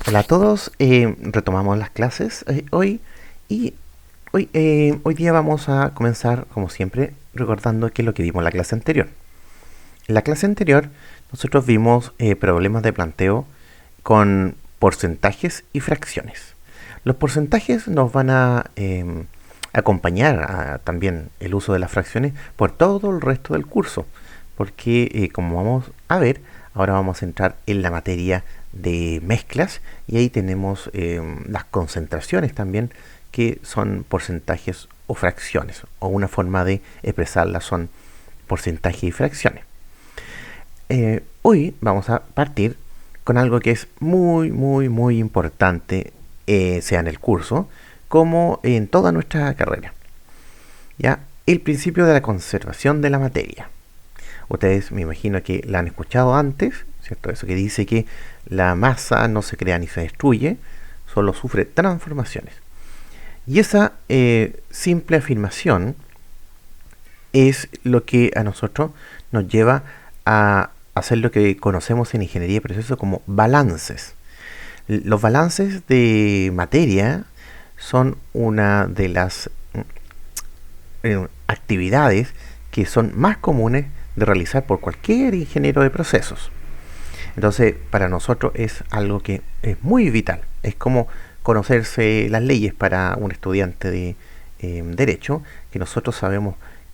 Hola a todos, retomamos las clases hoy y hoy día vamos a comenzar como siempre recordando qué es lo que vimos en la clase anterior. En la clase anterior nosotros vimos problemas de planteo con porcentajes y fracciones. Los porcentajes nos van a acompañar también el uso de las fracciones por todo el resto del curso, porque como vamos a ver, ahora vamos a entrar en la materia de mezclas y ahí tenemos las concentraciones también, que son porcentajes o fracciones, o una forma de expresarlas son porcentajes y fracciones. Hoy vamos a partir con algo que es muy importante, sea en el curso como en toda nuestra carrera. Ya, el principio de la conservación de la materia. Ustedes me imagino que la han escuchado antes, ¿cierto? Eso que dice que la masa no se crea ni se destruye, solo sufre transformaciones. Y esa simple afirmación es lo que a nosotros nos lleva a hacer lo que conocemos en ingeniería de procesos como balances. Los balances de materia son una de las actividades que son más comunes de realizar por cualquier ingeniero de procesos. Entonces, para nosotros es algo que es muy vital. Es como conocerse las leyes para un estudiante de derecho, que nosotros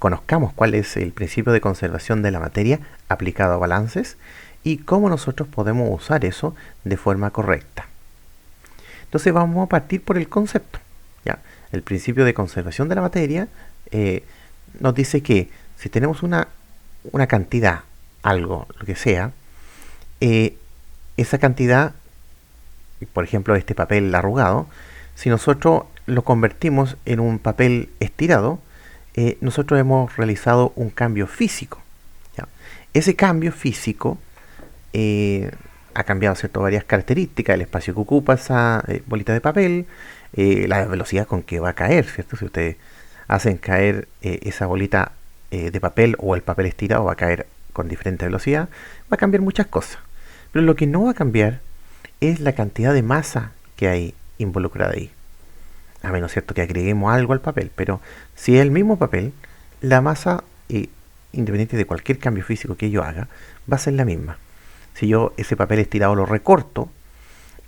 conozcamos cuál es el principio de conservación de la materia aplicado a balances y cómo nosotros podemos usar eso de forma correcta. Entonces vamos a partir por el concepto. ¿Ya? El principio de conservación de la materia nos dice que si tenemos una cantidad, algo, lo que sea, esa cantidad, por ejemplo este papel arrugado, si nosotros lo convertimos en un papel estirado, nosotros hemos realizado un cambio físico. ¿Ya? Ese cambio físico ha cambiado, ¿cierto?, varias características, el espacio que ocupa esa bolita de papel, la velocidad con que va a caer, ¿cierto? Si ustedes hacen caer esa bolita de papel o el papel estirado, va a caer con diferente velocidad, va a cambiar muchas cosas. Pero lo que no va a cambiar es la cantidad de masa que hay involucrada ahí. A menos, cierto, que agreguemos algo al papel, pero si es el mismo papel, la masa, independiente de cualquier cambio físico que yo haga, va a ser la misma. Si yo ese papel estirado lo recorto,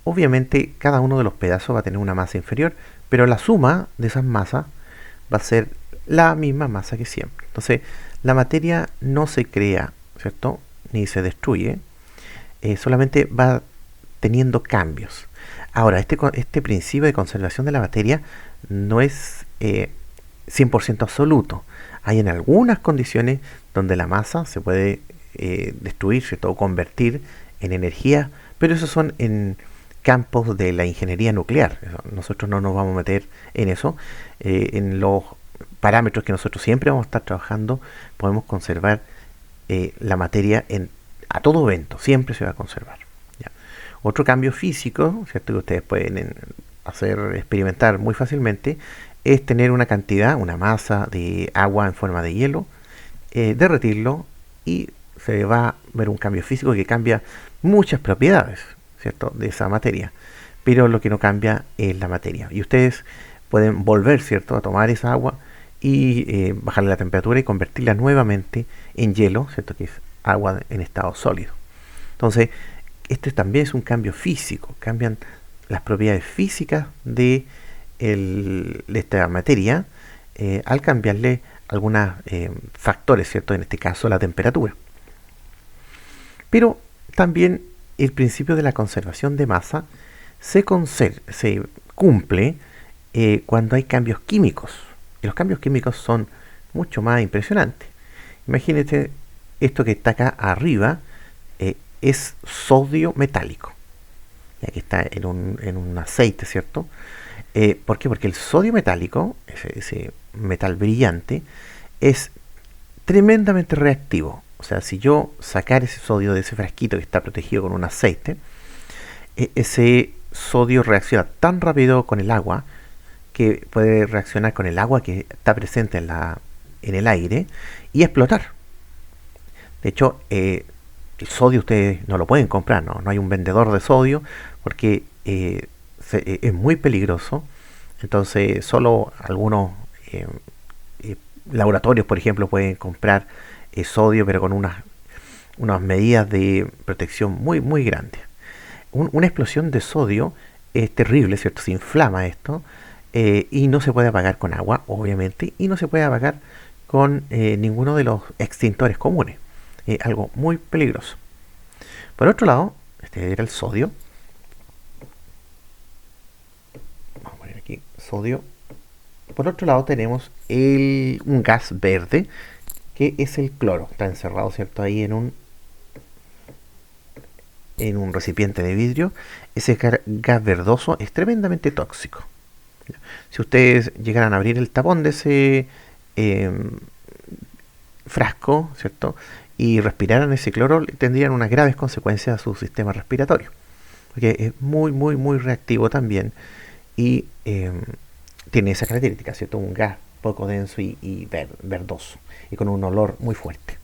obviamente cada uno de los pedazos va a tener una masa inferior, pero la suma de esas masas va a ser la misma masa que siempre. Entonces, la materia no se crea, ¿cierto?, ni se destruye, solamente va teniendo cambios. Ahora, este principio de conservación de la materia no es 100% absoluto. Hay en algunas condiciones donde la masa se puede destruir, ¿cierto?, o convertir en energía, pero esos son en campos de la ingeniería nuclear. Nosotros no nos vamos a meter en eso. En los parámetros que nosotros siempre vamos a estar trabajando, podemos conservar la materia a todo evento, siempre se va a conservar. ¿Ya? Otro cambio físico, ¿cierto?, que ustedes pueden experimentar muy fácilmente, es tener una cantidad, una masa de agua en forma de hielo, derretirlo y se va a ver un cambio físico que cambia muchas propiedades, ¿cierto?, de esa materia, pero lo que no cambia es la materia. Y ustedes pueden volver, ¿cierto?, a tomar esa agua y bajarle la temperatura y convertirla nuevamente en hielo, ¿cierto?, que es agua en estado sólido. Entonces, este también es un cambio físico, cambian las propiedades físicas de esta materia al cambiarle algunos factores, ¿cierto?, en este caso la temperatura. Pero también el principio de la conservación de masa se cumple cuando hay cambios químicos. Y los cambios químicos son mucho más impresionantes. Imagínense, esto que está acá arriba es sodio metálico. Y aquí está en un aceite, ¿cierto? ¿Por qué? Porque el sodio metálico, ese metal brillante, es tremendamente reactivo. O sea, si yo sacar ese sodio de ese frasquito que está protegido con un aceite, ese sodio reacciona tan rápido con el agua que puede reaccionar con el agua que está presente en el aire y explotar. De hecho, el sodio ustedes no lo pueden comprar, no hay un vendedor de sodio porque es muy peligroso. Entonces, solo algunos eh, eh, laboratorios, por ejemplo, pueden comprar sodio, pero con unas medidas de protección muy grandes. Una explosión de sodio es terrible, ¿cierto? Se inflama esto y no se puede apagar con agua, obviamente, y no se puede apagar con ninguno de los extintores comunes. Algo muy peligroso. Por otro lado, este era el sodio. Vamos a poner aquí sodio. Por otro lado tenemos un gas verde, que es el cloro. Está encerrado, ¿cierto? Ahí en un recipiente de vidrio. Ese gas verdoso es tremendamente tóxico. Si ustedes llegaran a abrir el tapón de ese eh, frasco, ¿cierto? Y respiraran ese cloro, tendrían unas graves consecuencias a su sistema respiratorio. Porque es muy reactivo también y tiene esa característica, ¿cierto? Un gas poco denso y verdoso y con un olor muy fuerte.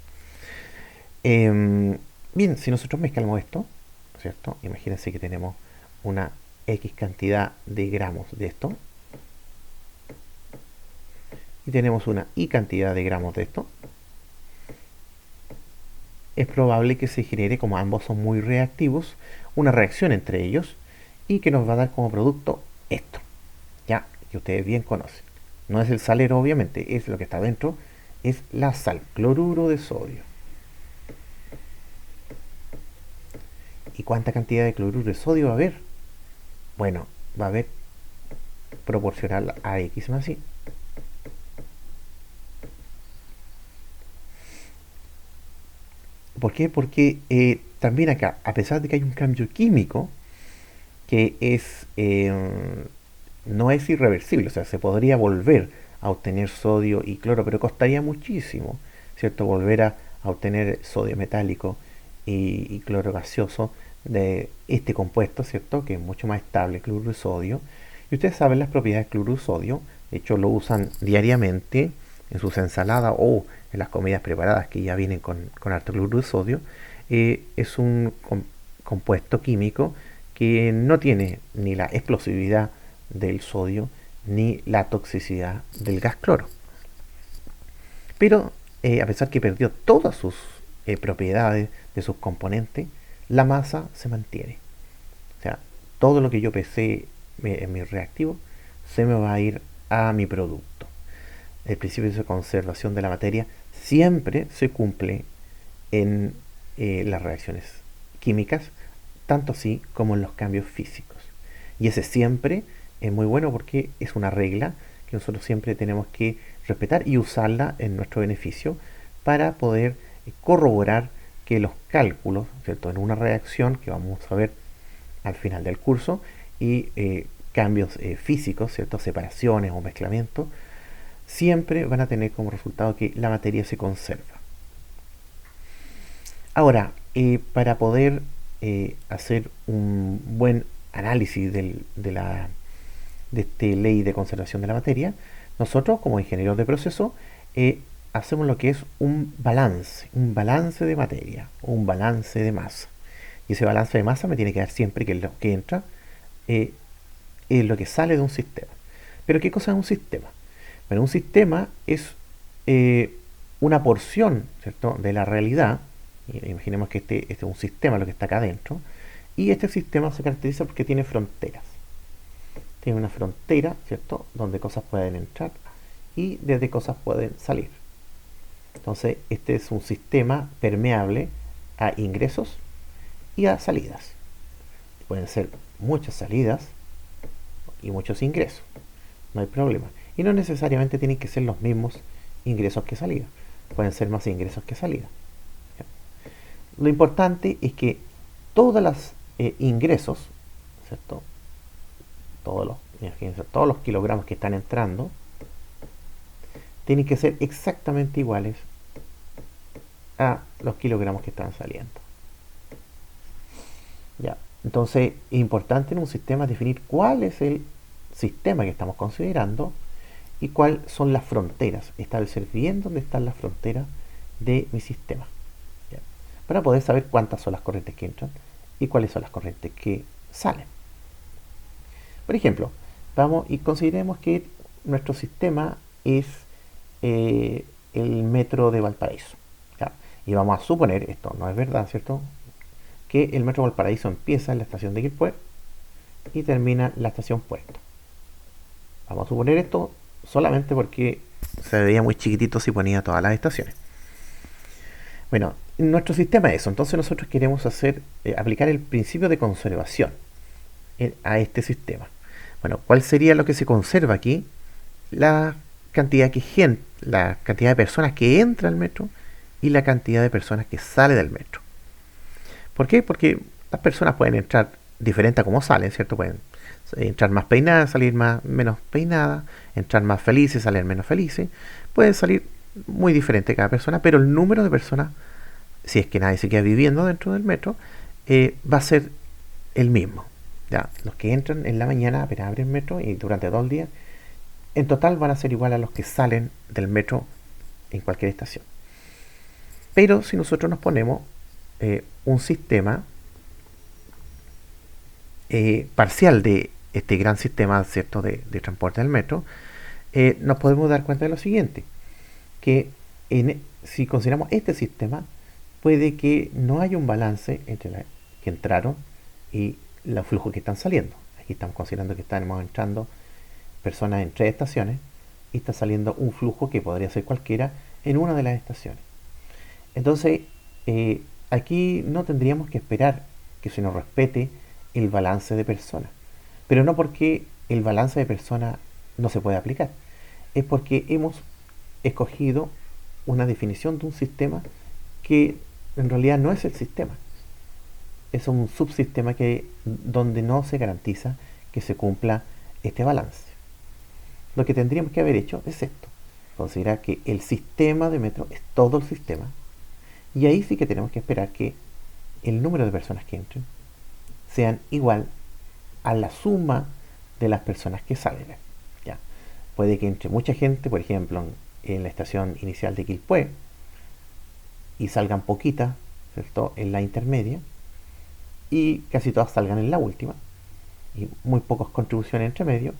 Bien, si nosotros mezclamos esto, ¿cierto? Imagínense que tenemos una X cantidad de gramos de esto y tenemos una Y cantidad de gramos de esto. Es probable que se genere, como ambos son muy reactivos, una reacción entre ellos y que nos va a dar como producto esto, ya que ustedes bien conocen. No es el salero, obviamente, es lo que está dentro, es la sal, cloruro de sodio. ¿Y cuánta cantidad de cloruro de sodio va a haber? Bueno, va a haber proporcional a X más Y. ¿Por qué? Porque también acá, a pesar de que hay un cambio químico que no es irreversible, o sea, se podría volver a obtener sodio y cloro, pero costaría muchísimo, ¿cierto? Volver a obtener sodio metálico y cloro gaseoso de este compuesto, ¿cierto? Que es mucho más estable, cloruro de sodio. Y ustedes saben las propiedades del cloruro de sodio, de hecho lo usan diariamente en sus ensaladas o en las comidas preparadas que ya vienen con alto cloruro de sodio. Es un compuesto químico que no tiene ni la explosividad del sodio ni la toxicidad del gas cloro. Pero a pesar que perdió todas sus propiedades de sus componentes, la masa se mantiene. O sea, todo lo que yo pesé en mi reactivo se me va a ir a mi producto. El principio de conservación de la materia siempre se cumple en las reacciones químicas, tanto así como en los cambios físicos. Y ese siempre es muy bueno porque es una regla que nosotros siempre tenemos que respetar y usarla en nuestro beneficio para poder corroborar que los cálculos, ¿cierto? En una reacción que vamos a ver al final del curso y cambios físicos, ¿cierto? Separaciones o mezclamientos, siempre van a tener como resultado que la materia se conserva. Ahora, para poder hacer un buen análisis de esta ley de conservación de la materia, nosotros como ingenieros de proceso hacemos lo que es un balance de materia, un balance de masa. Y ese balance de masa me tiene que dar siempre que lo que entra es lo que sale de un sistema. Pero ¿qué cosa es un sistema? Bueno, un sistema es una porción, ¿cierto?, de la realidad. Imaginemos que este es un sistema, lo que está acá adentro. Y este sistema se caracteriza porque tiene fronteras. Tiene una frontera, ¿cierto?, donde cosas pueden entrar y desde cosas pueden salir. Entonces, este es un sistema permeable a ingresos y a salidas. Pueden ser muchas salidas y muchos ingresos. No hay problema. Y no necesariamente tienen que ser los mismos ingresos que salidas. Pueden ser más ingresos que salidas. Lo importante es que todos los ingresos, ¿cierto?, todos los kilogramos que están entrando tienen que ser exactamente iguales a los kilogramos que están saliendo. Ya. Entonces es importante en un sistema definir cuál es el sistema que estamos considerando y cuáles son las fronteras, establecer bien dónde están las fronteras de mi sistema, ¿ya?, para poder saber cuántas son las corrientes que entran y cuáles son las corrientes que salen. Por ejemplo, vamos y consideremos que nuestro sistema es el metro de Valparaíso. ¿Ya? Y vamos a suponer, esto no es verdad, ¿cierto? Que el metro de Valparaíso empieza en la estación de Quilpué y termina en la estación Puerto. Vamos a suponer esto solamente porque se veía muy chiquitito si ponía todas las estaciones. Bueno, nuestro sistema es eso. Entonces nosotros queremos aplicar el principio de conservación a este sistema. Bueno, ¿cuál sería lo que se conserva aquí? La la cantidad de personas que entra al metro y la cantidad de personas que sale del metro. ¿Por qué? Porque las personas pueden entrar diferente a como salen, ¿cierto? Pueden entrar más peinadas, salir menos peinadas, entrar más felices, salir menos felices. Pueden salir muy diferente cada persona, pero el número de personas, si es que nadie se queda viviendo dentro del metro, va a ser el mismo. ¿Ya? Los que entran en la mañana apenas abren el metro y durante todo el día, en total van a ser igual a los que salen del metro en cualquier estación. Pero si nosotros nos ponemos un sistema parcial de este gran sistema, ¿cierto?, de transporte del metro, nos podemos dar cuenta de lo siguiente, que si consideramos este sistema, puede que no haya un balance entre los que entraron y los flujos que están saliendo. Aquí estamos considerando que estamos entrando personas en 3 estaciones y está saliendo un flujo que podría ser cualquiera en una de las estaciones. Entonces, aquí no tendríamos que esperar que se nos respete el balance de personas, pero no porque el balance de personas no se puede aplicar, es porque hemos escogido una definición de un sistema que en realidad no es el sistema, es un subsistema donde no se garantiza que se cumpla este balance. Lo que tendríamos que haber hecho es esto, considerar que el sistema de metro es todo el sistema, y ahí sí que tenemos que esperar que el número de personas que entren sean igual a la suma de las personas que salen. ¿Ya? Puede que entre mucha gente, por ejemplo, en la estación inicial de Quilpué, y salgan poquitas, ¿cierto?, en la intermedia, y casi todas salgan en la última, y muy pocas contribuciones entre medio,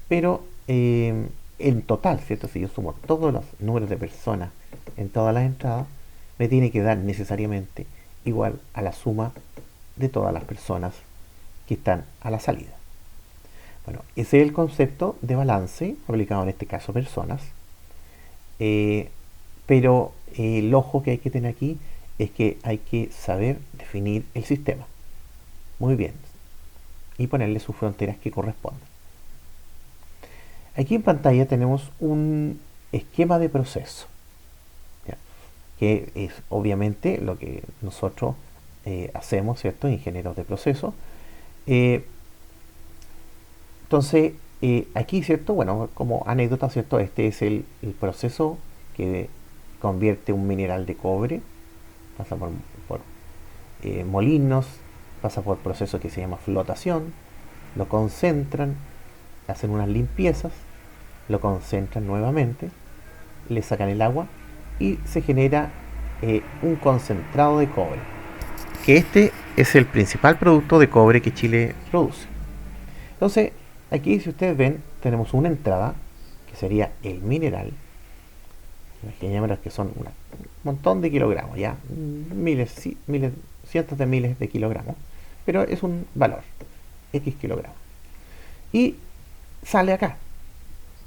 pero en total, ¿cierto?, si yo sumo todos los números de personas en todas las entradas, me tiene que dar necesariamente igual a la suma de todas las personas que están a la salida. Bueno, ese es el concepto de balance aplicado en este caso a personas, pero el ojo que hay que tener aquí es que hay que saber definir el sistema muy bien y ponerle sus fronteras que correspondan. Aquí en pantalla tenemos un esquema de proceso, ¿ya?, que es obviamente lo que nosotros hacemos, ¿cierto?, ingenieros de proceso. Entonces, aquí, ¿cierto?, bueno, como anécdota, ¿cierto?, este es el proceso que convierte un mineral de cobre, pasa por molinos, pasa por proceso que se llama flotación, lo concentran, hacen unas limpiezas, lo concentran nuevamente, le sacan el agua y se genera un concentrado de cobre, que este es el principal producto de cobre que Chile produce. Entonces, aquí, si ustedes ven, tenemos una entrada que sería el mineral, imaginémonos que son un montón de kilogramos, ya miles, cientos de miles de kilogramos, pero es un valor, X kilogramos. Y sale acá.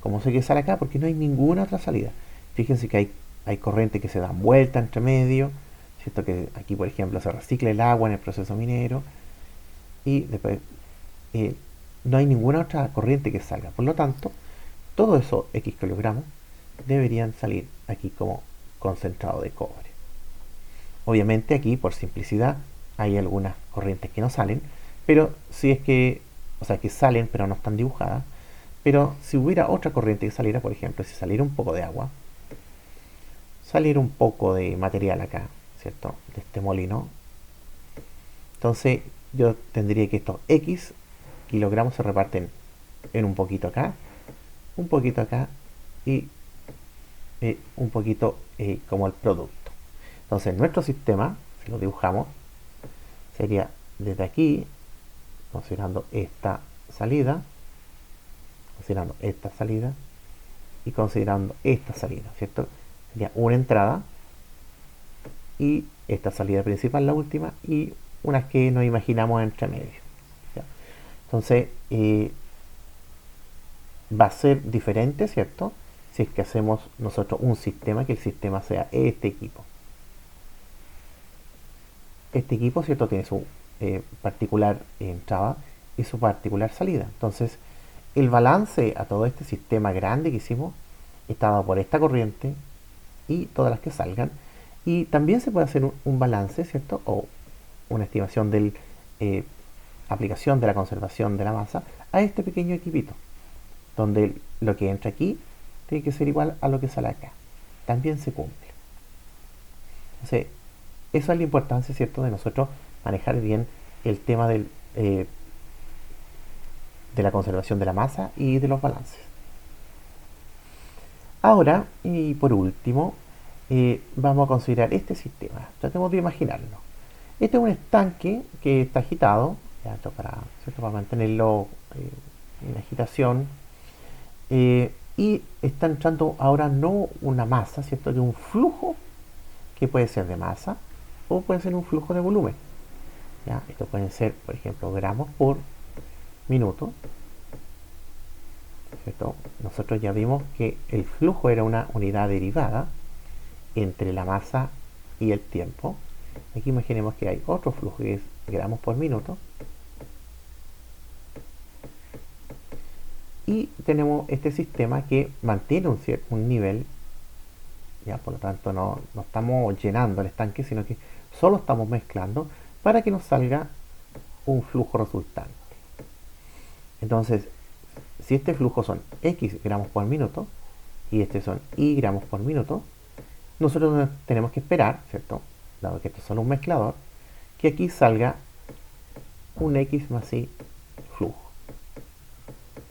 ¿Cómo sé que sale acá? Porque no hay ninguna otra salida. Fíjense que hay corrientes que se dan vuelta entre medio, ¿cierto? Que aquí, por ejemplo, se recicla el agua en el proceso minero y después no hay ninguna otra corriente que salga. Por lo tanto, todo eso X kilogramos deberían salir aquí como concentrado de cobre. Obviamente aquí, por simplicidad, hay algunas corrientes que no salen, pero si es que, o sea, que salen pero no están dibujadas, pero si hubiera otra corriente que saliera, por ejemplo, si saliera un poco de agua, saliera un poco de material acá, ¿cierto?, de este molino, entonces yo tendría que estos X kilogramos se reparten en un poquito acá y un poquito como el producto. Entonces nuestro sistema, si lo dibujamos, sería desde aquí, considerando esta salida, considerando esta salida y considerando esta salida, ¿cierto? Sería una entrada y esta salida principal, la última, y unas que nos imaginamos entre medio. ¿Ya? Entonces, va a ser diferente, ¿cierto? Si es que hacemos nosotros un sistema, que el sistema sea este equipo. Este equipo, ¿cierto? Tiene su particular entrada y su particular salida. Entonces, el balance a todo este sistema grande que hicimos está dado por esta corriente y todas las que salgan. Y también se puede hacer un balance, ¿cierto? O una estimación de aplicación de la conservación de la masa a este pequeño equipito, donde lo que entra aquí tiene que ser igual a lo que sale acá. También se cumple. Entonces, esa es la importancia, ¿cierto?, de nosotros manejar bien el tema de la conservación de la masa y de los balances. Ahora, y por último, vamos a considerar este sistema. Tratemos de imaginarlo. Este es un estanque que está agitado, ya, ¿cierto?, para mantenerlo en agitación. Y está entrando ahora no una masa, ¿cierto?, que un flujo que puede ser de masa o puede ser un flujo de volumen. ¿Ya? Esto pueden ser, por ejemplo, gramos por minuto, ¿cierto? Nosotros ya vimos que el flujo era una unidad derivada entre la masa y el tiempo. Aquí imaginemos que hay otro flujo que es gramos por minuto. Y tenemos este sistema que mantiene un nivel, ya, por lo tanto no estamos llenando el estanque, sino que solo estamos mezclando para que nos salga un flujo resultante. Entonces, si este flujo son X gramos por minuto y este son Y gramos por minuto, nosotros tenemos que esperar, ¿cierto?, dado que esto es solo un mezclador, que aquí salga un X más Y flujo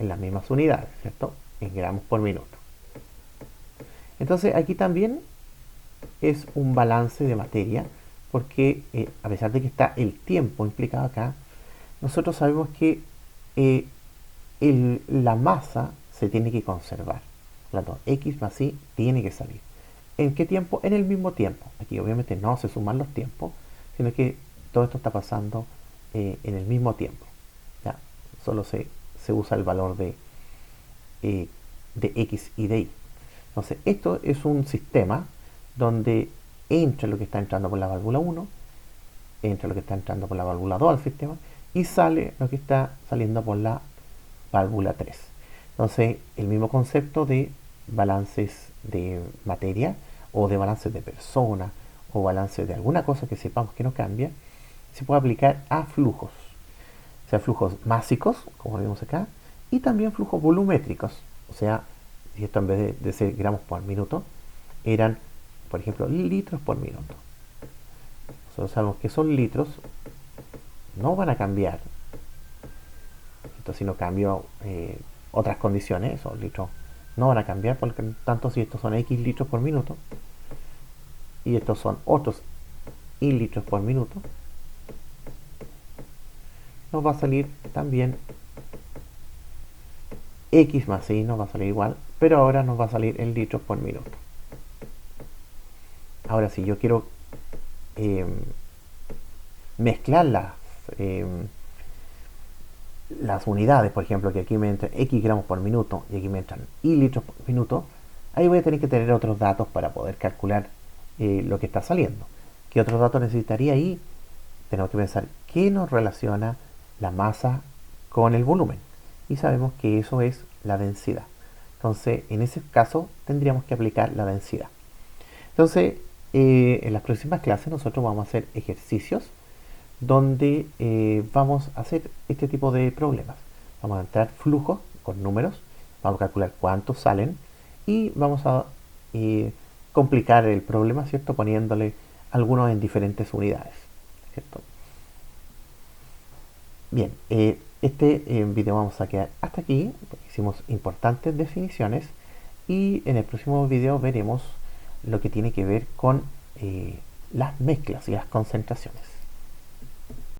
en las mismas unidades, ¿cierto?, en gramos por minuto. Entonces aquí también es un balance de materia, porque a pesar de que está el tiempo implicado acá, nosotros sabemos que la masa se tiene que conservar. Por lo tanto, X más Y tiene que salir. ¿En qué tiempo? En el mismo tiempo. Aquí obviamente no se suman los tiempos, sino que todo esto está pasando en el mismo tiempo. ¿Ya? Solo se usa el valor de X y de Y. Entonces, esto es un sistema donde entra lo que está entrando por la válvula 1, entra lo que está entrando por la válvula 2 al sistema y sale lo que está saliendo por la válvula 3. Entonces, el mismo concepto de balances de materia o de balances de persona o balances de alguna cosa que sepamos que no cambia, se puede aplicar a flujos. O sea, flujos másicos, como vemos acá, y también flujos volumétricos. O sea, si esto en vez de ser gramos por minuto, eran, por ejemplo, litros por minuto. Nosotros sabemos que esos litros no van a cambiar. Entonces, si no cambio otras condiciones, esos litros no van a cambiar, porque tanto si estos son X litros por minuto y estos son otros Y litros por minuto, nos va a salir también X más Y, nos va a salir igual, pero ahora nos va a salir en litros por minuto. Ahora, si yo quiero mezclar las unidades, por ejemplo, que aquí me entran X gramos por minuto y aquí me entran Y litros por minuto, ahí voy a tener que tener otros datos para poder calcular lo que está saliendo. ¿Qué otros datos necesitaría ahí? Tenemos que pensar qué nos relaciona la masa con el volumen. Y sabemos que eso es la densidad. Entonces, en ese caso, tendríamos que aplicar la densidad. Entonces, en las próximas clases nosotros vamos a hacer ejercicios donde vamos a hacer este tipo de problemas. Vamos a entrar flujos con números, vamos a calcular cuántos salen y vamos a complicar el problema, ¿cierto?, poniéndole algunos en diferentes unidades, ¿cierto? Bien, este video vamos a quedar hasta aquí, porque hicimos importantes definiciones y en el próximo video veremos lo que tiene que ver con las mezclas y las concentraciones.